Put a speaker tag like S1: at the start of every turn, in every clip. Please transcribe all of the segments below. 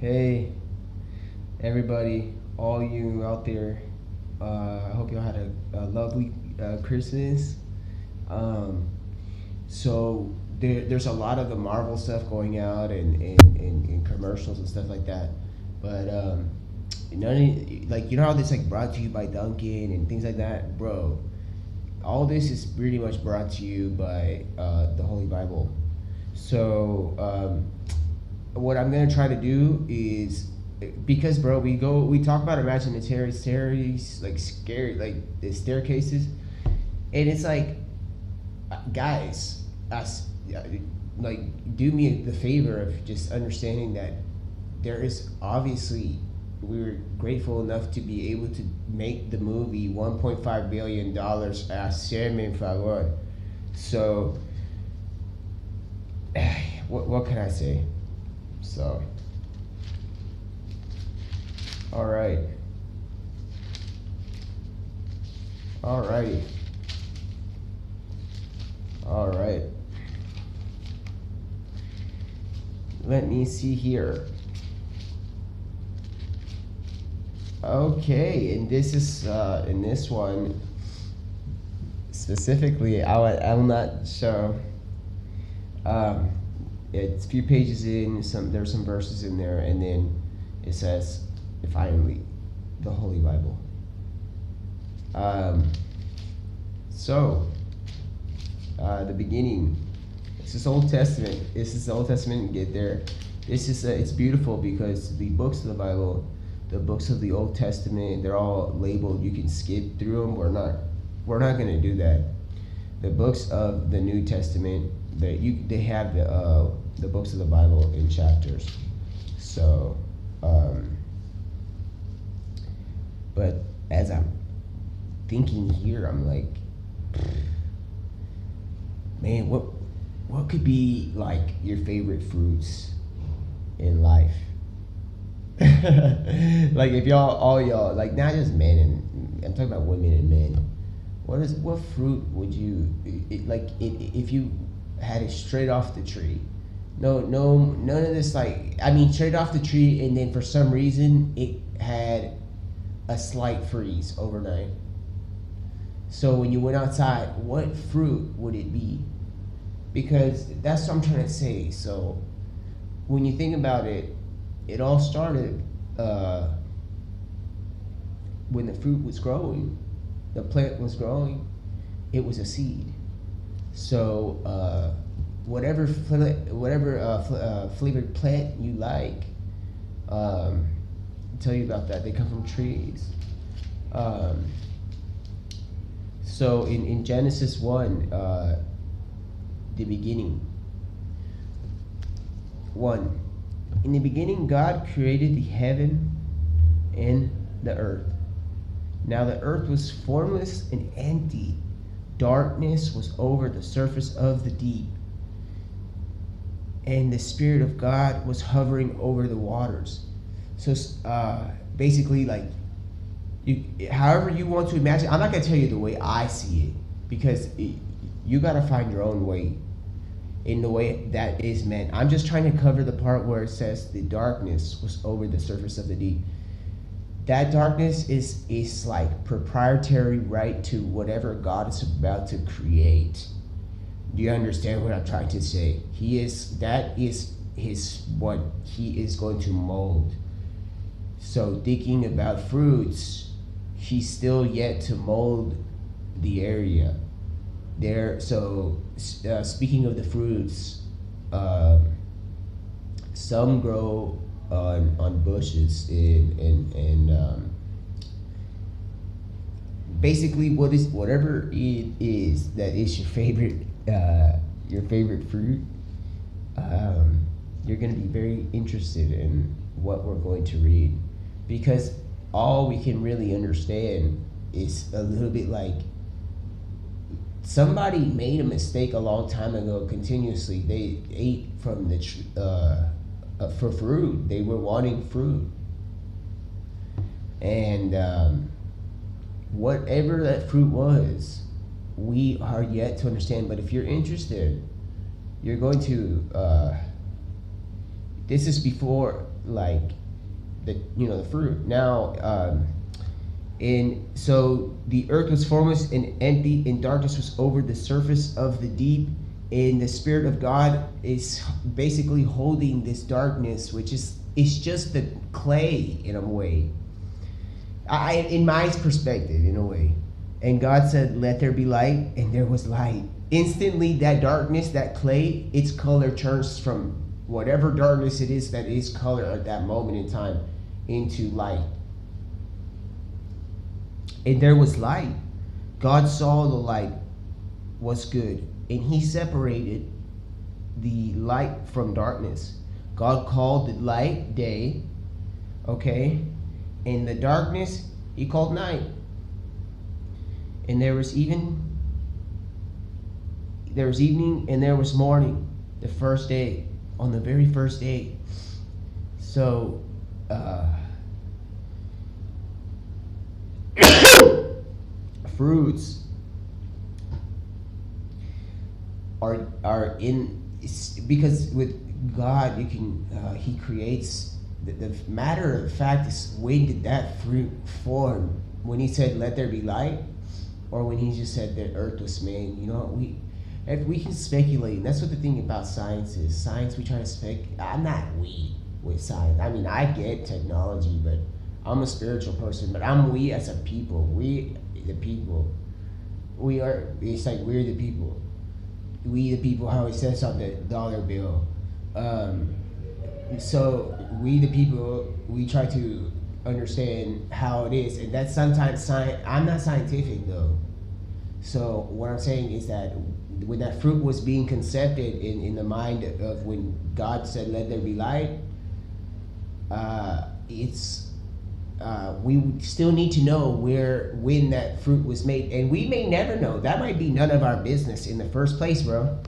S1: Hey, everybody, all you out there. I hope y'all had a lovely Christmas. Um, there's a lot of the Marvel stuff going out and commercials and stuff like that. But you know how this like brought to you by Dunkin' and things like that, bro. All this is pretty much brought to you by the Holy Bible. So what I'm gonna try to do is because bro, we talk about imaginary series like scary like the staircases, and it's like guys, us like do me the favor of just understanding that there is obviously we were grateful enough to be able to make the movie $1.5 billion a favor. So what can I say? So, all right, all righty, all right. Let me see here. Okay, and this is in this one specifically. I will not show. Um, it's a few pages in. There's some verses in there, and then it says, finally, the Holy Bible. Um, so, the beginning. This is Old Testament. This is the Old Testament. Get there. This is it's beautiful because the books of the Bible, the books of the Old Testament, they're all labeled. You can skip through them. We're not going to do that. The books of the New Testament, they have the books of the Bible in chapters. So, but as I'm thinking here, I'm like, man, what could be like your favorite fruits in life? Like if all y'all like not just men and I'm talking about women and men. What fruit would you if you had it straight off the tree? No, none of this like I mean straight off the tree, and then for some reason it had a slight freeze overnight. So when you went outside, what fruit would it be? Because that's what I'm trying to say. So when you think about it, it all started when the fruit was growing, the plant was growing, it was a seed. So whatever flavored plant you like, I'll tell you about that. They come from trees. So in Genesis 1, the beginning. 1. In the beginning, God created the heaven and the earth. Now the earth was formless and empty. Darkness was over the surface of the deep. And the Spirit of God was hovering over the waters. So basically, like, however you want to imagine, I'm not going to tell you the way I see it, because you got to find your own way in the way that is meant. I'm just trying to cover the part where it says the darkness was over the surface of the deep. That darkness is like proprietary right to whatever God is about to create. Do you understand what I'm trying to say? That is what he is going to mold. So thinking about fruits, he's still yet to mold the area there. So speaking of the fruits, some grow on bushes and basically whatever it is that is your favorite fruit, you're going to be very interested in what we're going to read, because all we can really understand is a little bit like somebody made a mistake a long time ago. Continuously they ate from the for fruit. They were wanting fruit, and whatever that fruit was, we are yet to understand. But if you're interested, you're going to this is before like the the fruit. Now, and so the earth was formless and empty, and darkness was over the surface of the deep. And the Spirit of God is basically holding this darkness, which is it's just the clay in a way. In my perspective, in a way. And God said, "Let there be light," and there was light. Instantly, that darkness, that clay, its color turns from whatever darkness it is that is color at that moment in time into light. And there was light. God saw the light was good, and he separated the light from darkness. God called the light day, okay? And the darkness, he called night. And there was evening and there was morning, the first day, on the very first day. So, fruits are in, because with God you can he creates the matter of the fact is, when did that fruit form? When he said let there be light, or when he just said that earth was made? We can speculate, and that's what the thing about science is. Science, we try to I'm not with science. I mean, I get technology, but I'm a spiritual person. But we as a people, the people, it's like we're the people. We the people, how it says on the dollar bill. So we the people, we try to understand how it is, and that's sometimes science. I'm not scientific though. So what I'm saying is that when that fruit was being conceived in the mind of when God said, "Let there be light," we still need to know when that fruit was made, and we may never know. That might be none of our business in the first place, bro.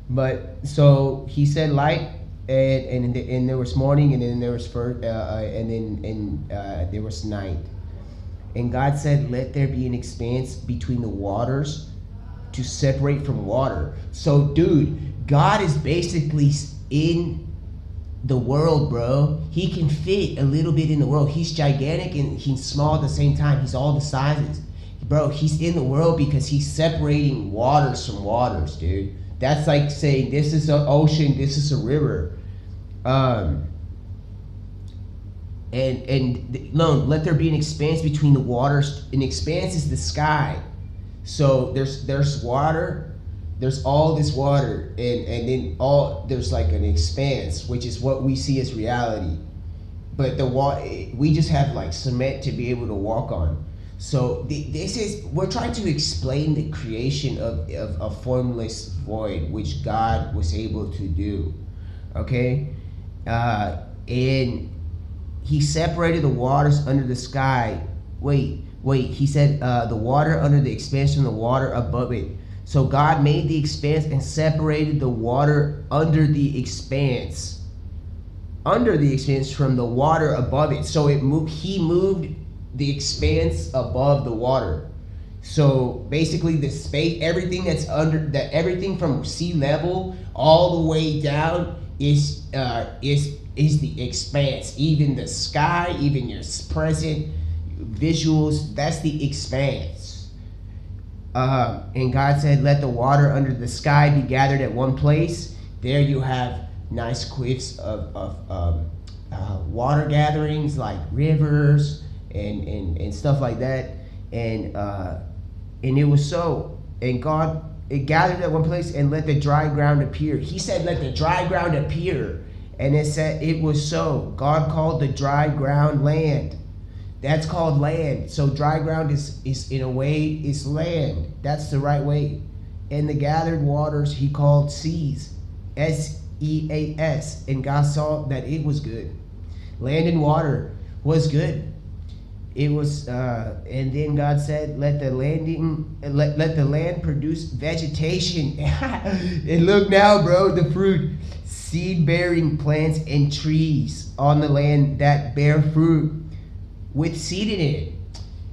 S1: But so he said light, and there was morning, and then there was there was night. And God said, "Let there be an expanse between the waters to separate from water." So, dude, God is basically in the world, bro. He can fit a little bit in the world. He's gigantic and he's small at the same time. He's all the sizes. Bro, he's in the world because he's separating waters from waters, dude. That's like saying this is an ocean, this is a river. Let there be an expanse between the waters. An expanse is the sky. So there's water, there's all this water, and then there's like an expanse, which is what we see as reality. But we just have like cement to be able to walk on. So we're trying to explain the creation of a formless void, which God was able to do. Okay, and he separated the waters under the sky. Wait. He said the water under the expanse from the water above it. So God made the expanse and separated the water under the expanse from the water above it. So he moved the expanse above the water. So basically the space, everything that's everything from sea level all the way down is the expanse. Even the sky, even your present visuals, that's the expanse. And God said, "Let the water under the sky be gathered at one place." There you have nice cliffs of water gatherings like rivers and stuff like that. And it was so. And God, it gathered at one place, and let the dry ground appear. He said, "Let the dry ground appear." And it said it was so. God called the dry ground land. That's called land. So dry ground is in a way is land. That's the right way. And the gathered waters he called seas. SEAS. And God saw that it was good. Land and water was good. It was and then God said, let the land produce vegetation. And look now, bro, the fruit, seed-bearing plants and trees on the land that bear fruit with seed in it.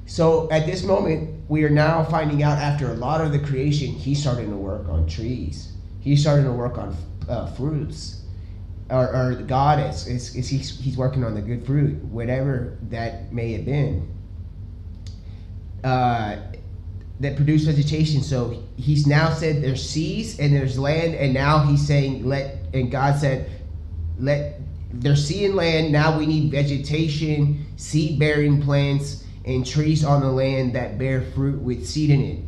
S1: So at this moment, we are now finding out, after a lot of the creation, he's starting to work on trees. He's starting to work on fruits. or God is he's working on the good fruit, whatever that may have been, that produce vegetation. So he's now said there's seas and there's land, and now he's saying and God said, there's sea and land, now we need vegetation, seed bearing plants, and trees on the land that bear fruit with seed in it,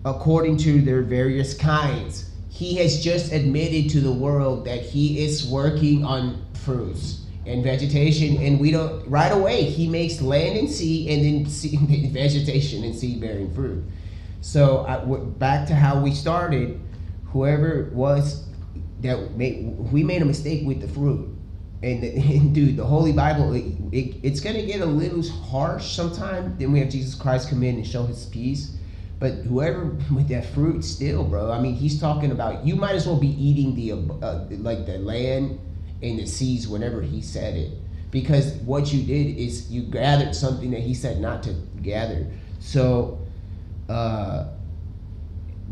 S1: according to their various kinds. He has just admitted to the world that he is working on fruits and vegetation, and we don't, right away, he makes land and sea, and then vegetation and seed bearing fruit. So back to how we started, whoever it was that we made a mistake with the fruit. And dude, the Holy Bible, it's going to get a little harsh sometimes. Then we have Jesus Christ come in and show his peace. But whoever with that fruit still, bro, I mean, he's talking about, you might as well be eating the like the land and the seeds whenever he said it. Because what you did is you gathered something that he said not to gather. So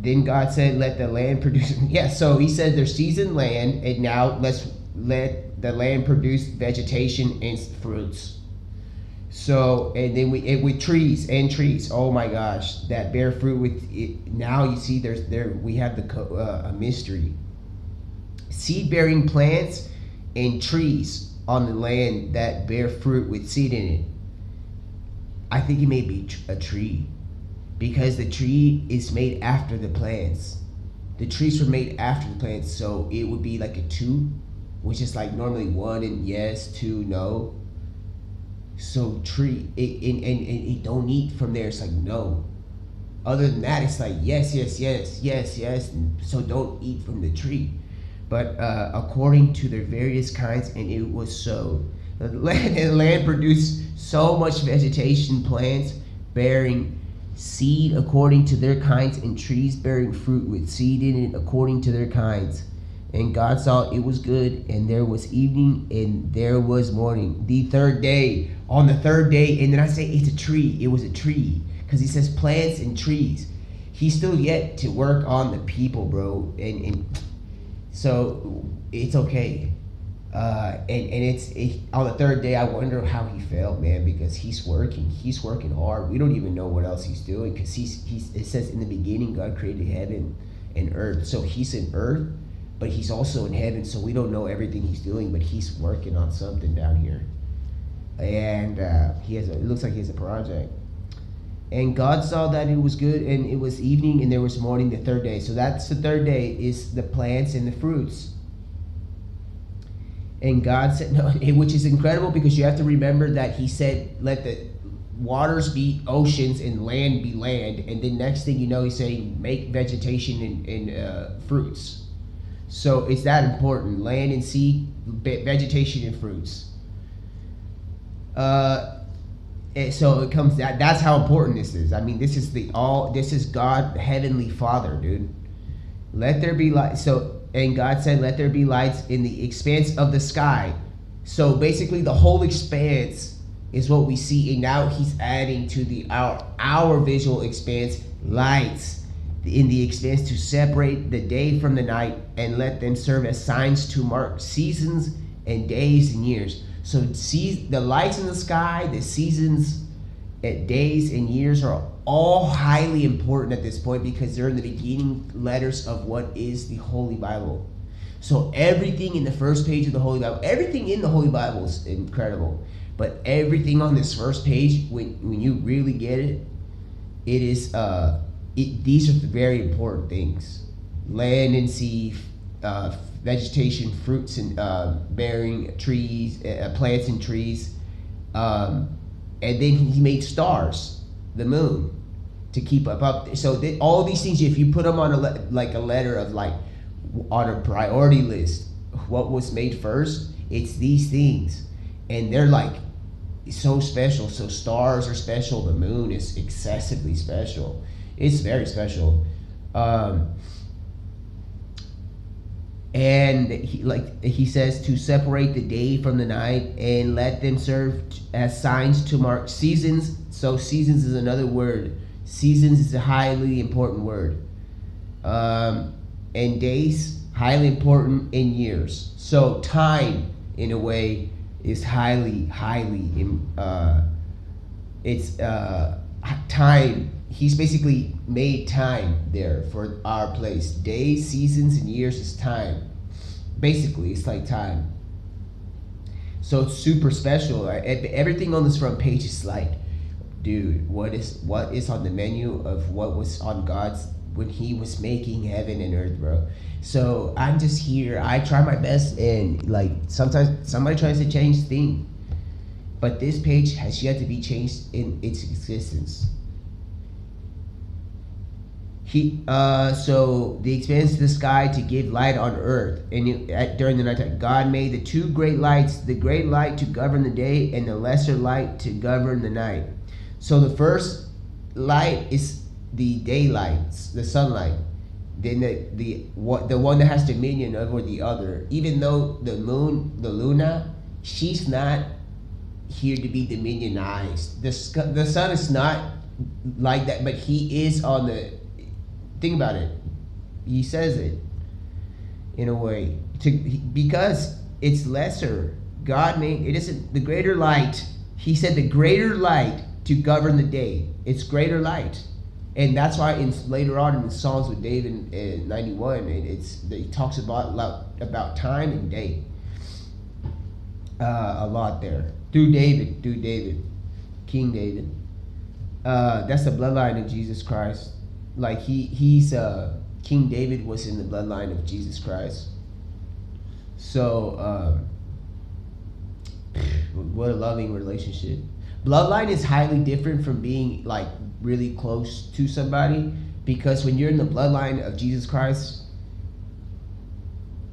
S1: then God said, let the land produce. Yeah, so he said there's seeds in land, and now let the land produce vegetation and fruits. So, and then with trees, oh my gosh, that bear fruit with it. Now you see we have a mystery. Seed bearing plants and trees on the land that bear fruit with seed in it. I think it may be a tree, because the tree is made after the plants. The trees were made after the plants, so it would be like a 2, which is like normally 1 and yes, 2 no. So tree, and it don't eat from there. It's like no. Other than that, it's like yes. So don't eat from the tree. But according to their various kinds, and it was so. The land produced so much vegetation, plants bearing seed according to their kinds, and trees bearing fruit with seed in it according to their kinds. And God saw it was good, and there was evening, and there was morning. The third day. On the third day, and then I say it's a tree. It was a tree, because he says plants and trees. He's still yet to work on the people, bro, and so it's okay. And it's on the third day. I wonder how he felt, man, because he's working hard. We don't even know what else he's doing, because it says in the beginning God created heaven and earth. So he's in earth, but he's also in heaven. So we don't know everything he's doing, but he's working on something down here. And it looks like he has a project. And God saw that it was good, and it was evening, and there was morning the third day. So that's the third day, is the plants and the fruits. And God said, no, which is incredible, because you have to remember that he said, let the waters be oceans and land be land. And then next thing you know, he's saying, make vegetation and fruits. So it's that important, land and sea, vegetation and fruits. So it comes that's how important this is. I mean, this is God, Heavenly Father, dude. Let there be light. So, and God said, let there be lights in the expanse of the sky. So basically the whole expanse is what we see, and now he's adding to our visual expanse lights in the expanse to separate the day from the night, and let them serve as signs to mark seasons and days and years. So the lights in the sky, the seasons, days, and years are all highly important at this point, because they're in the beginning letters of what is the Holy Bible. So everything in the first page of the Holy Bible, everything in the Holy Bible is incredible. But everything on this first page, when you really get it, it is these are very important things: land and sea, vegetation, fruits and bearing trees, plants and trees, and then he made stars, the moon, to keep up. So all these things, if you put them on a letter of on a priority list, what was made first, it's these things, and they're so special. So stars are special. The moon is excessively special. It's very special. And he says to separate the day from the night, and let them serve as signs to mark seasons. So seasons is another word. Seasons is a highly important word. And days, highly important in years. So time, in a way, is it's time. He's basically made time there for our place. Days, seasons, and years is time. Basically, it's like time. So it's super special. Everything on this front page is like, dude, what is on the menu of what was on God's when He was making heaven and earth, bro. So I'm just here. I try my best, and like sometimes somebody tries to change things, but this page has yet to be changed in its existence. So the expanse of the sky to give light on earth, and during the nighttime, God made the two great lights, the great light to govern the day, and the lesser light to govern the night. So the first light is the daylight, the sunlight. Then the one that has dominion over the other. Even though the moon, the Luna, she's not here to be dominionized. The sun is not like that, but he is on the. Think about it. He says it in a way because it's lesser. God made it isn't the greater light. He said the greater light to govern the day. It's greater light, and that's why later on in the Psalms with David in 91, it talks about time and day a lot there through David, King David. That's the bloodline of Jesus Christ. Like he's King David was in the bloodline of Jesus Christ. So what a loving relationship. Bloodline is highly different from being like really close to somebody, because when you're in the bloodline of Jesus Christ,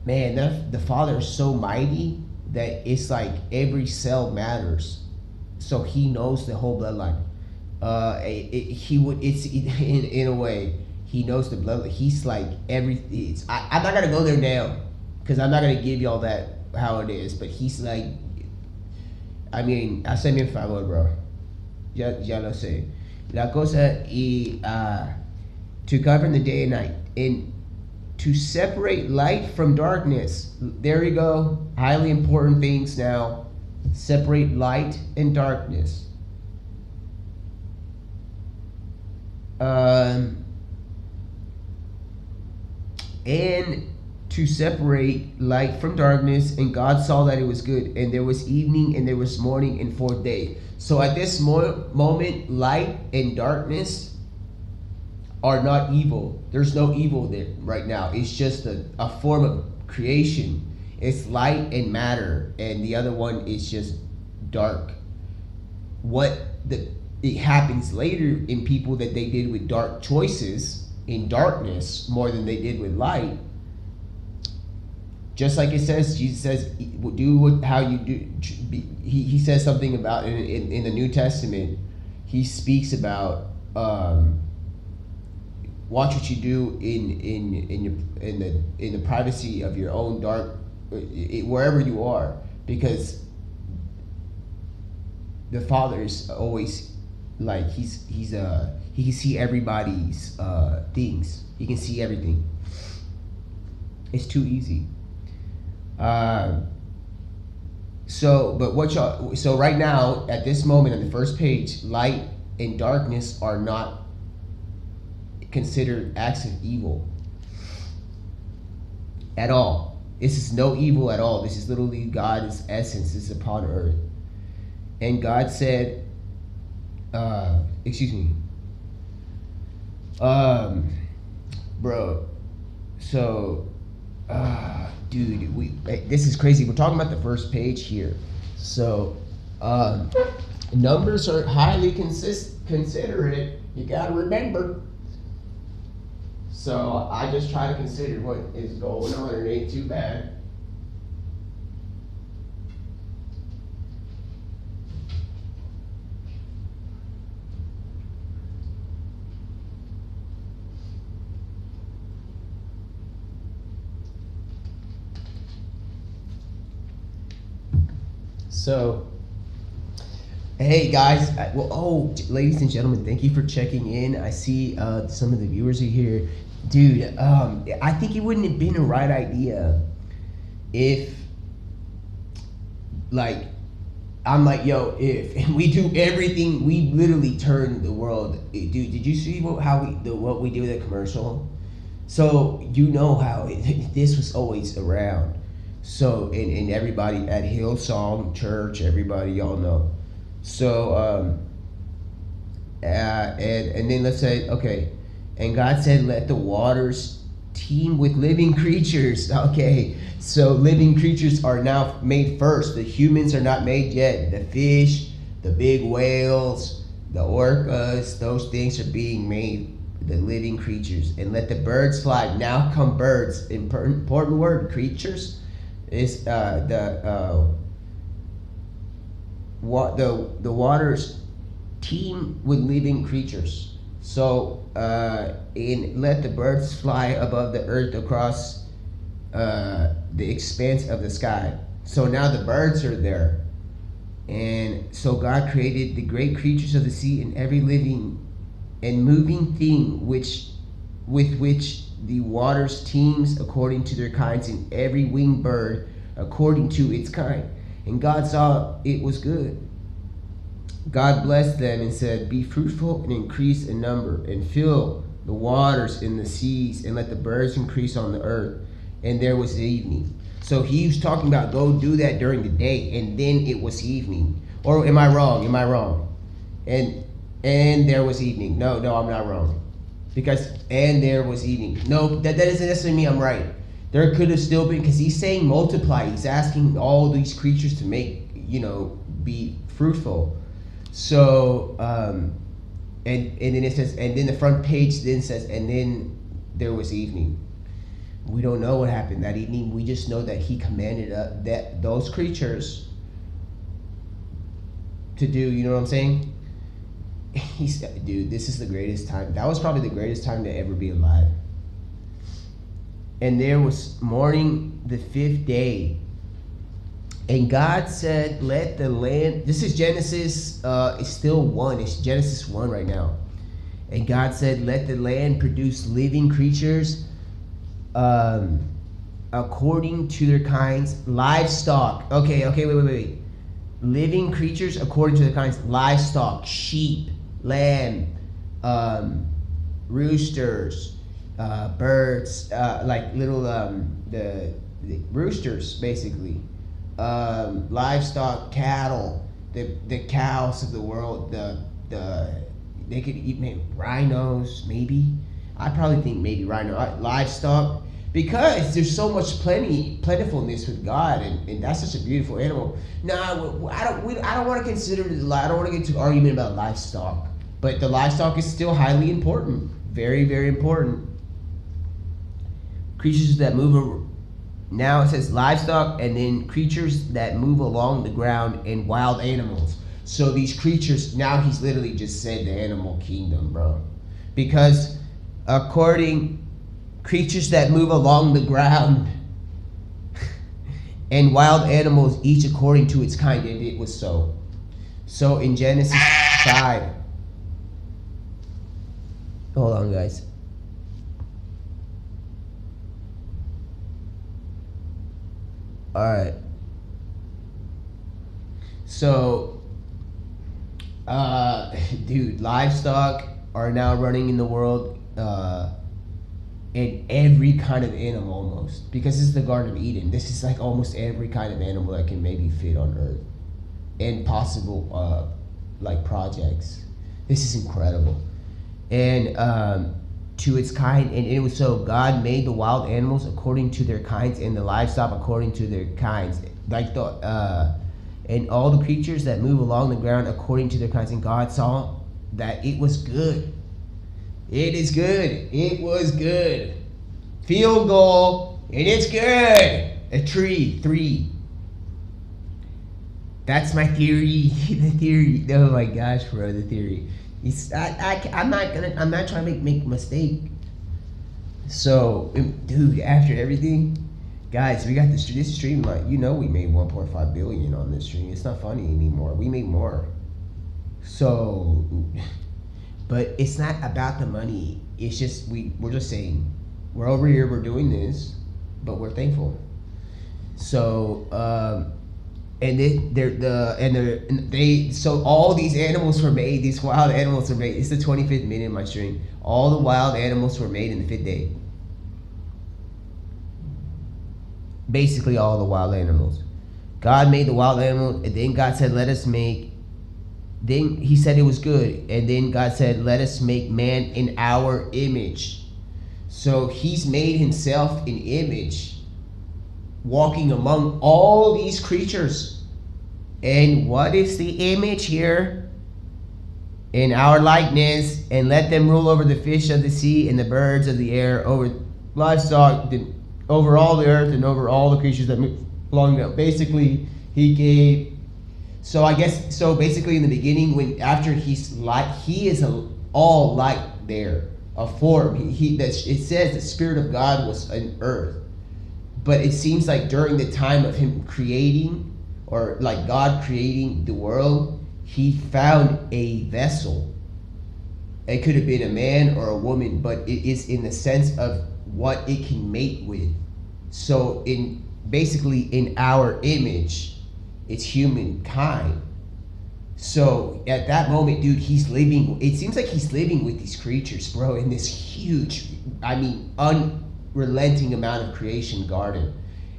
S1: man, the Father is so mighty that it's like every cell matters. So He knows the whole bloodline. In a way, He knows the blood. He's like everything. I'm not gonna go there now, because I'm not gonna give y'all that how it is. But He's like, I mean, hazme un favor, bro. Ya lo sé. La cosa to govern the day and night, and to separate light from darkness. There you go. Highly important things now. Separate light and darkness. And to separate light from darkness, and God saw that it was good, and there was evening and there was morning and fourth day. So at this moment, light and darkness are not evil. There's no evil there right now. It's just a form of creation. It's light and matter, and the other one is just dark. It happens later in people that they did with dark choices in darkness more than they did with light. Just like it says, Jesus says, do how you do. He says something about in the New Testament. He speaks about watch what you do in the privacy of your own dark, wherever you are, because the Father is always like he can see everybody's things. He can see everything. It's too easy. So right now at this moment on the first page, light and darkness are not considered acts of evil at all. This is no evil at all. This is literally God's essence is upon earth. And God said, bro, so dude, this is crazy. We're talking about the first page here. So numbers are highly considerate. You gotta remember. So I just try to consider what is going on. It ain't too bad. So, hey guys, ladies and gentlemen, thank you for checking in. I see some of the viewers are here. Dude, I think it wouldn't have been a right idea if, like, I'm like, yo, if we do everything, we literally turn the world. Dude, did you see what we do with the commercial? So you know how this was always around. So and everybody at Hillsong Church, everybody y'all know. So and then let's say, okay, and God said, let the waters teem with living creatures. Okay, so living creatures are now made first. The humans are not made yet. The fish, the big whales, the orcas, those things are being made, the living creatures. And let the birds fly. Now come birds. Important word, creatures, is the waters teem with living creatures. So and let the birds fly above the earth across the expanse of the sky. So now the birds are there. And so God created the great creatures of the sea and every living and moving thing with which the waters teems according to their kinds, and every winged bird according to its kind. And God saw it was good. God blessed them and said, be fruitful and increase in number, and fill the waters in the seas, and let the birds increase on the earth. And there was evening. So he was talking about go do that during the day, and then it was evening. Or am I wrong? Am I wrong? And there was evening. No, I'm not wrong. Because and there was evening. No, that doesn't necessarily mean I'm right. There could have still been, because he's saying multiply. He's asking all these creatures to make, be fruitful. So, and then it says, and then the front page then says, and then there was evening. We don't know what happened that evening. We just know that he commanded that those creatures to do, you know what I'm saying? He said, dude, this is the greatest time. That was probably the greatest time to ever be alive. And there was morning the 5th day. And God said, let the land, this is Genesis, it's still 1. It's Genesis 1 right now. And God said, let the land produce living creatures according to their kinds, livestock. Okay, wait. Living creatures according to their kinds, livestock, sheep, lamb, roosters, birds, like little, the roosters, basically. Livestock, cattle, the cows of the world, they could eat maybe rhinos, maybe. I probably think maybe rhino, livestock, because there's so much plentifulness with God, and that's such a beautiful animal. Now, I don't want to consider it. I don't want to get into an argument about livestock, but the livestock is still highly important, very, very important. Creatures that move. Now it says livestock, and then creatures that move along the ground, and wild animals. So these creatures, now he's literally just said the animal kingdom, bro. Because creatures that move along the ground, and wild animals, each according to its kind, and it was so. So in Genesis 5, hold on, guys. All right. So, dude, livestock are now running in the world, in every kind of animal almost, because this is the Garden of Eden. This is like almost every kind of animal that can maybe fit on Earth, and possible like projects. This is incredible, and to its kind, and it was so. God made the wild animals according to their kinds, and the livestock according to their kinds, like and all the creatures that move along the ground according to their kinds. And God saw that it was good. It is good. It was good. Field goal, and it's good. A tree, 3. That's my theory. The theory. Oh my gosh, bro, the theory. I'm not trying to make a mistake. So, dude, after everything, guys, we got this stream, like, we made 1.5 billion on this stream. It's not funny anymore. We made more. So, But it's not about the money. It's just we're just saying we're over here, we're doing this, but we're thankful. So and they so all these animals were made. These wild animals were made. It's the 25th minute of my stream. All the wild animals were made in the 5th day. Basically, all the wild animals. God made the wild animal, and then God said, "Let us make." Then He said it was good, and then God said, "Let us make man in our image." So He's made Himself an image, walking among all these creatures. And what is the image here? In our likeness, and let them rule over the fish of the sea and the birds of the air, over livestock, over all the earth, and over all the creatures that move along them. Basically, He gave. So I guess so. Basically, in the beginning, when after He's light, He is all light there, a form. It says the Spirit of God was on earth, but it seems like during the time of Him creating, or like God creating the world, He found a vessel. It could have been a man or a woman, but it is in the sense of what it can mate with. So basically in our image, it's humankind. So at that moment, dude, He's living. It seems like He's living with these creatures, bro, in this huge, unrelenting amount of creation garden.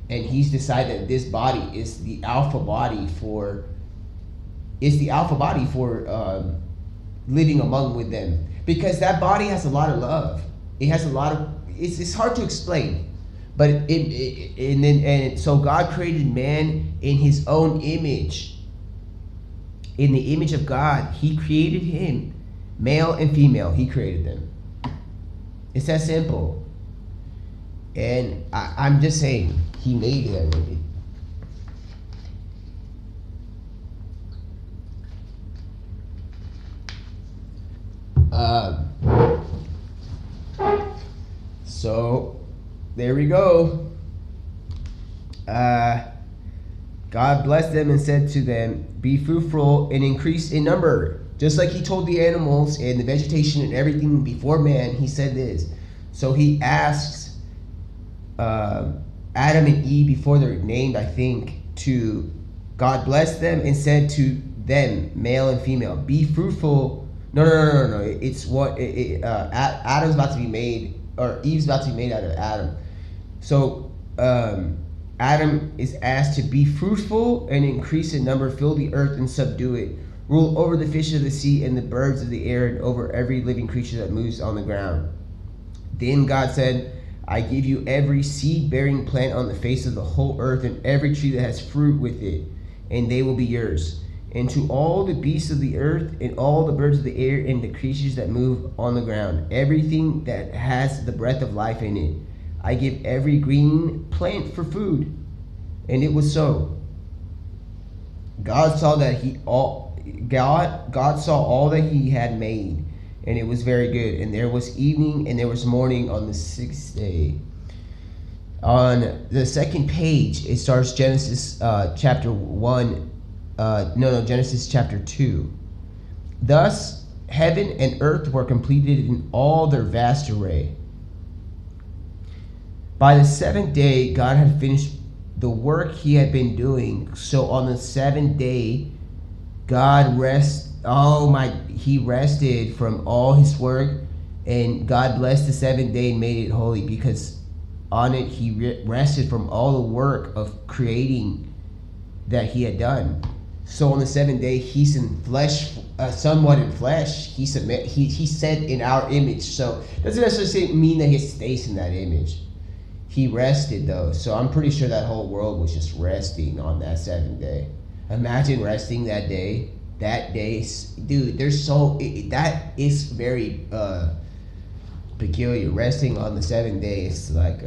S1: And He's decided that this body is the alpha body for living among with them, because that body has a lot of love. It has a lot of. It's hard to explain, but so God created man in His own image. In the image of God, He created him, male and female. He created them. It's that simple. And I'm just saying, He made it already. So there we go. God blessed them and said to them, "Be fruitful and increase in number." Just like He told the animals and the vegetation and everything before man, He said this. So He asks Adam and Eve, before they're named, I think, to God blessed them and said to them, male and female, "Be fruitful." No. It's what Adam's about to be made, or Eve's about to be made out of Adam. So Adam is asked to be fruitful and increase in number, fill the earth and subdue it, rule over the fish of the sea and the birds of the air, and over every living creature that moves on the ground. Then God said, "I give you every seed-bearing plant on the face of the whole earth, and every tree that has fruit with it, and they will be yours. And to all the beasts of the earth, and all the birds of the air, and the creatures that move on the ground, everything that has the breath of life in it, I give every green plant for food." And it was so. God saw God saw all that He had made, and it was very good. And there was evening and there was morning on the 6th day. On the second page, it starts Genesis chapter 1. Genesis chapter 2. Thus heaven and earth were completed in all their vast array. By the 7th day, God had finished the work He had been doing. So on the 7th day, God He rested from all His work, and God blessed the 7th day and made it holy, because on it He rested from all the work of creating that He had done. So on the 7th day, He's in flesh, somewhat in flesh. He said in our image. So it doesn't necessarily mean that He stays in that image. He rested though, so I'm pretty sure that whole world was just resting on that 7th day. Imagine resting that day. That day, dude, that is very peculiar. Resting on the 7th day is like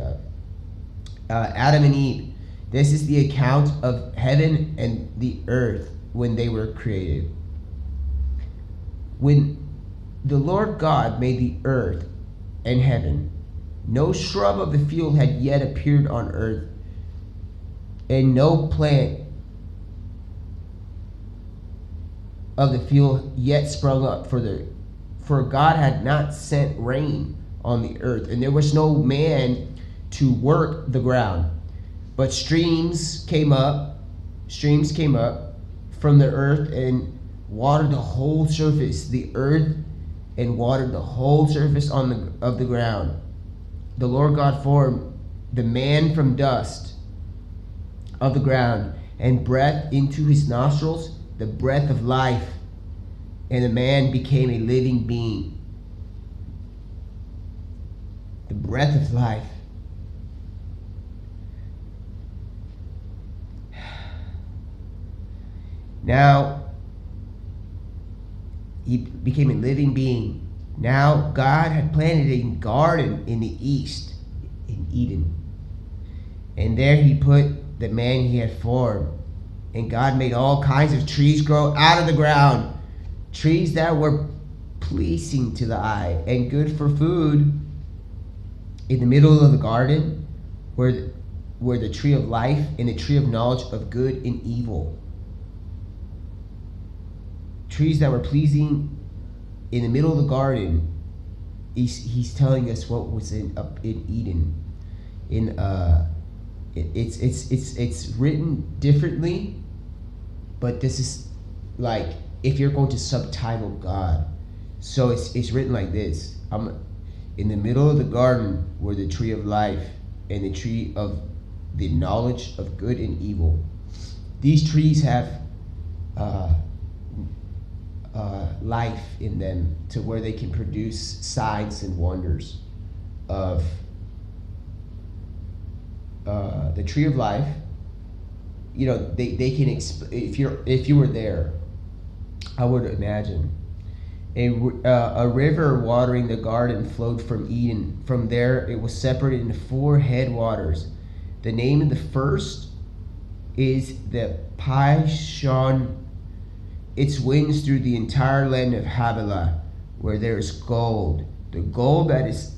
S1: Adam and Eve. This is the account of heaven and the earth when they were created. When the Lord God made the earth and heaven, no shrub of the field had yet appeared on earth, and no plant of the field yet sprung up, for for God had not sent rain on the earth, and there was no man to work the ground. But streams came up from the earth and watered the whole surface, the earth, and watered the whole surface of the ground. The Lord God formed the man from dust of the ground and breathed into his nostrils the breath of life, and the man became a living being. The breath of life. Now, he became a living being. Now, God had planted a garden in the east, in Eden. And there he put the man he had formed. And God made all kinds of trees grow out of the ground, trees that were pleasing to the eye and good for food. In the middle of the garden were the tree of life and the tree of knowledge of good and evil. Trees that were pleasing in the middle of the garden. He's telling us what was up in Eden. It's written differently, but this is like if you're going to subtitle God. So it's written like this. In the middle of the garden were the tree of life and the tree of the knowledge of good and evil. These trees have life in them to where they can produce signs and wonders of the tree of life. You know, they can if you were there, I would imagine a river watering the garden flowed from Eden. From there it was separated into 4 headwaters. The name of the first is the Pishon. Its winds through the entire land of Havilah, where there is gold. The gold that is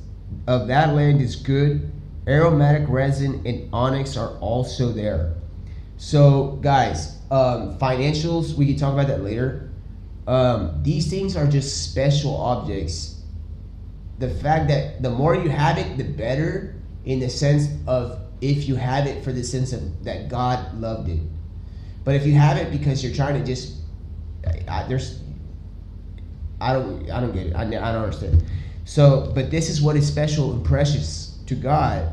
S1: of that land is good. Aromatic resin and onyx are also there. So, guys, financials, we can talk about that later. These things are just special objects. The fact that the more you have it, the better, in the sense of if you have it for the sense of that God loved it. But if you have it because you're trying to just I don't get it. I don't understand. So, but this is what is special and precious to God.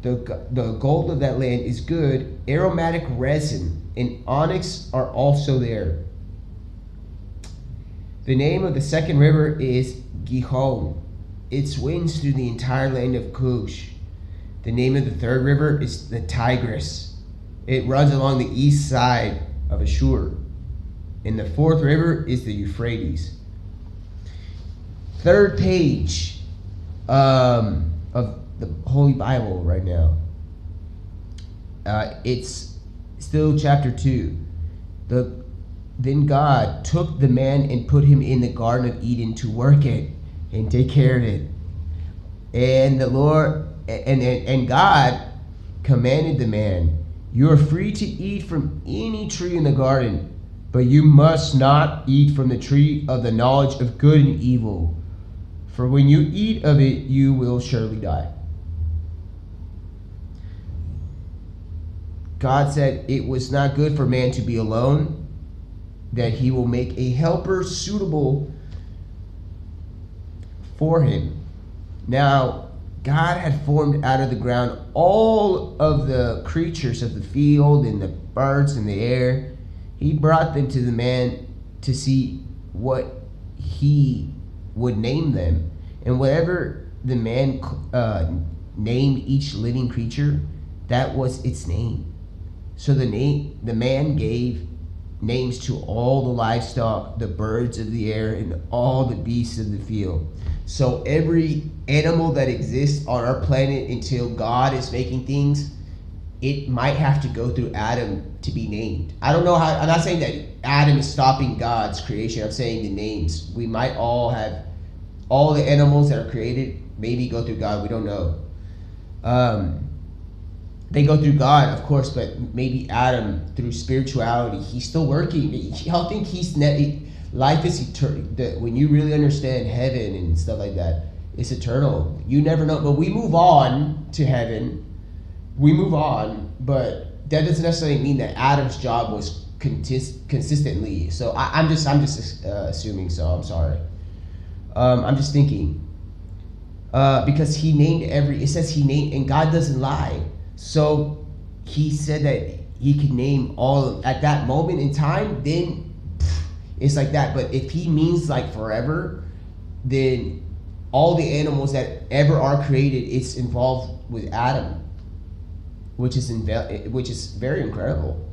S1: The gold of that land is good. Aromatic resin and onyx are also there. The name of the second river is Gihon. Its winds through the entire land of Cush. The name of the third river is the Tigris. It runs along the east side of Ashur. And the fourth river is the Euphrates. Third page of the Holy Bible right now. It's still chapter 2. Then God took the man and put him in the Garden of Eden to work it and take care of it. And the Lord and God commanded the man, "You are free to eat from any tree in the garden, but you must not eat from the tree of the knowledge of good and evil. For when you eat of it, you will surely die." God said it was not good for man to be alone, that he will make a helper suitable for him. Now, God had formed out of the ground all of the creatures of the field and the birds in the air. He brought them to the man to see what he would name them. And whatever the man named each living creature, that was its name. So the man gave names to all the livestock, the birds of the air, and all the beasts of the field. So every animal that exists on our planet until God is making things, it might have to go through Adam to be named. I don't know how. I'm not saying that Adam is stopping God's creation. I'm saying the names. We might all have all the animals that are created maybe go through God. We don't know. They go through God, of course, but maybe Adam, through spirituality, he's still working. I think he's life is eternal. When you really understand heaven and stuff like that, it's eternal. You never know. But we move on to heaven. We move on, but that doesn't necessarily mean that Adam's job was consistently. So I'm just assuming. So I'm sorry. I'm just thinking. Because he named it says he named, and God doesn't lie. So he said that he could name all at that moment in time, then it's like that. But if he means like forever, then all the animals that ever are created, it's involved with Adam, which is very incredible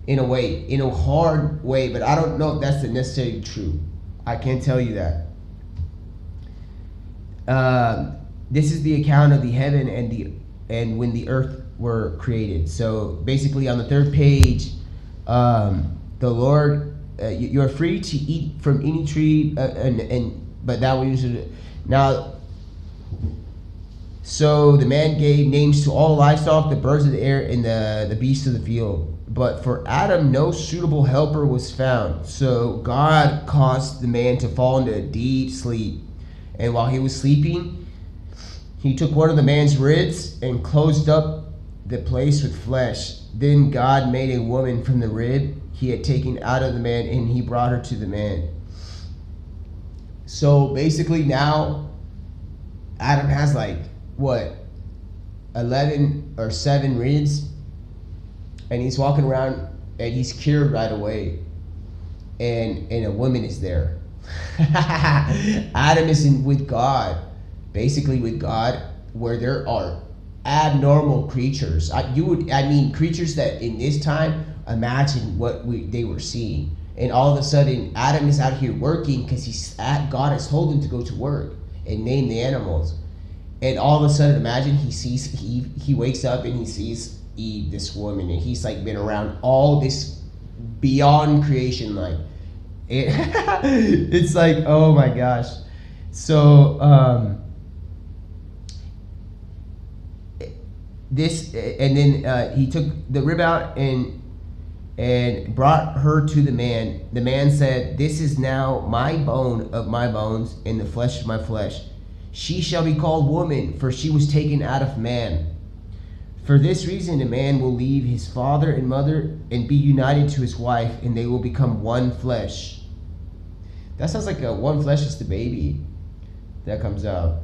S1: in a way, in a hard way. But I don't know if that's necessarily true. I can't tell you that. This is the account of the heaven and when the earth were created. So basically, on the third page, the Lord, you're free to eat from any tree, but that was now. So the man gave names to all livestock, the birds of the air, and the beasts of the field. But for Adam, no suitable helper was found. So God caused the man to fall into a deep sleep. And while he was sleeping, he took one of the man's ribs and closed up the place with flesh. Then God made a woman from the rib he had taken out of the man, and he brought her to the man. So basically now, Adam has like, what, 11 or 7 ribs? And he's walking around and he's cured right away. And a woman is there. Adam is with God, basically with God, where there are abnormal creatures. Creatures that in this time, imagine what they were seeing. And all of a sudden, Adam is out here working because God has told him to go to work and name the animals. And all of a sudden, imagine he wakes up and he sees Eve, this woman, and he's like been around all this beyond creation, like. It's like, oh my gosh. So he took the rib out and brought her to the man. The man said, "This is now my bone of my bones and the flesh of my flesh. She shall be called woman, for she was taken out of man. For this reason, a man will leave his father and mother and be united to his wife, and they will become one flesh." That sounds like one flesh is the baby that comes out.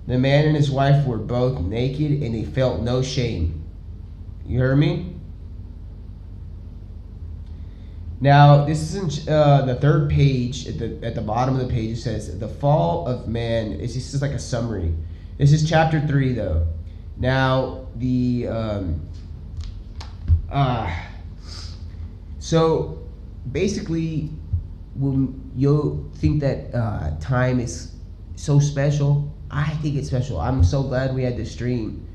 S1: The man and his wife were both naked, and they felt no shame. You heard me? Now, this is the third page. At the bottom of the page, it says, the fall of man. This is like a summary. This is chapter 3, though. Now, so basically, you'll think that time is so special. I think it's special. I'm so glad we had this stream.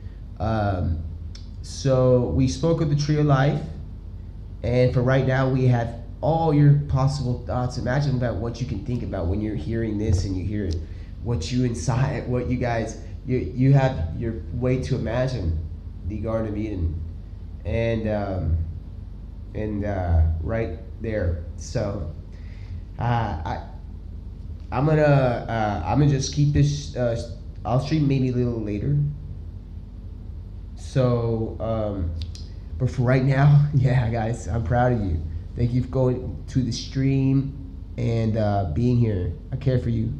S1: So we spoke of the tree of life, and for right now we have all your possible thoughts. Imagine about what you can think about when you're hearing this, and you hear what you inside, what you guys, you have your way to imagine the Garden of Eden, and right there. So I'm gonna just keep this. I'll stream maybe a little later. So, but for right now, yeah, guys, I'm proud of you. Thank you for going to the stream and being here. I care for you.